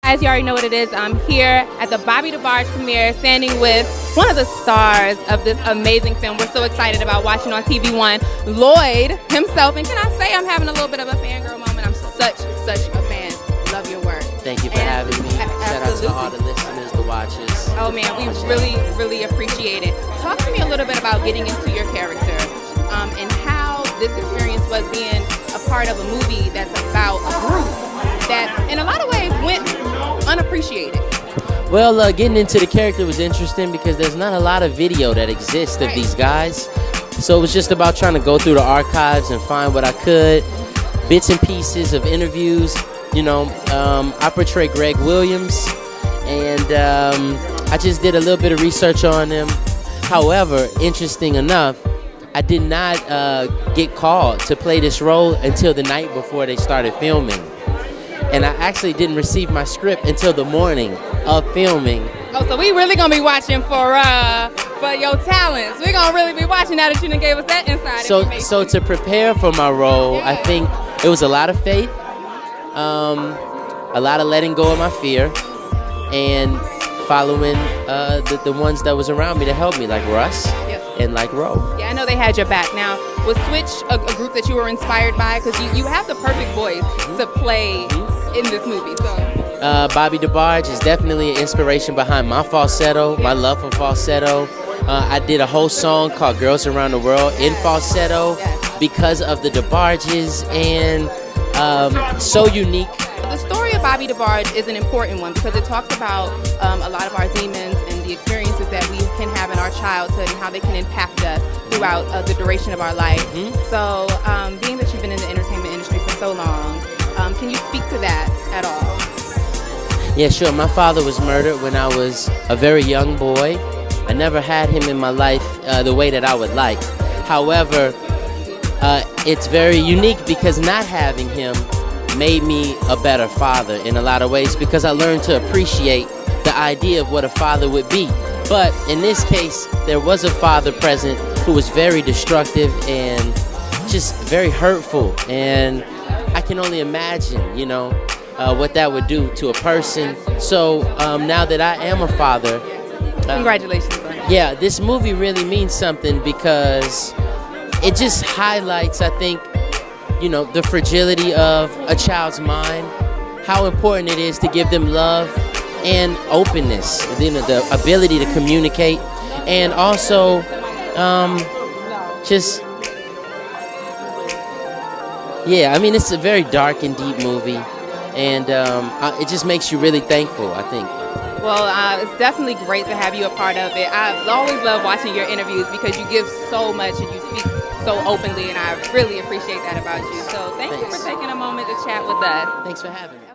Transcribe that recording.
as you already know what it is, I'm here at the Bobby DeBarge premiere, standing with one of the stars of this amazing film we're so excited about watching on TVOne, Lloyd himself. And can I say I'm having a little bit of a fangirl moment? I'm such a fan. Love your work. Thank you for having me. Shout out to all the listeners, the watchers. Oh man, we really appreciate it. Talk to me a little bit about getting into your character and how this experience was being a part of a movie that's about a group that in a lot of ways went unappreciated. Well, getting into the character was interesting because there's not a lot of video that exists of these guys. So it was just about trying to go through the archives and find what I could, bits and pieces of interviews. You know, I portray Greg Williams, and I just did a little bit of research on him. However, interesting enough, I did not get called to play this role until the night before they started filming. And I actually didn't receive my script until the morning of filming. Oh, so we really gonna be watching for your talents. We're gonna really be watching now that you done gave us that inside information. So to prepare for my role, I think it was a lot of faith, a lot of letting go of my fear, and following the ones that was around me to help me, like Russ and like Ro. Yeah, I know they had your back. Now, was Switch a group that you were inspired by? Because you have the perfect voice to play in this movie. So Bobby DeBarge is definitely an inspiration behind my falsetto, my love for falsetto. I did a whole song called Girls Around the World in falsetto because of the DeBarges, and so unique. The story of Bobby DeBarge is an important one because it talks about a lot of our demons and the experiences that we can have in our childhood and how they can impact us throughout the duration of our life. So being that you've been in the entertainment industry for so long, can you speak to that at all? Yeah, sure. My father was murdered when I was a very young boy. I never had him in my life the way that I would like. However, it's very unique because not having him made me a better father in a lot of ways, because I learned to appreciate the idea of what a father would be. But in this case, there was a father present who was very destructive and just very hurtful. And I can only imagine, you know, what that would do to a person. So now that I am a father, congratulations. Yeah, this movie really means something because it just highlights, I think, you know, the fragility of a child's mind, how important it is to give them love and openness, you know, the ability to communicate, and also just, yeah, I mean, it's a very dark and deep movie, and it just makes you really thankful, I think. Well, it's definitely great to have you a part of it. I've always loved watching your interviews because you give so much and you speak so openly, and I really appreciate that about you. So thank you for taking a moment to chat with us. Thanks for having me.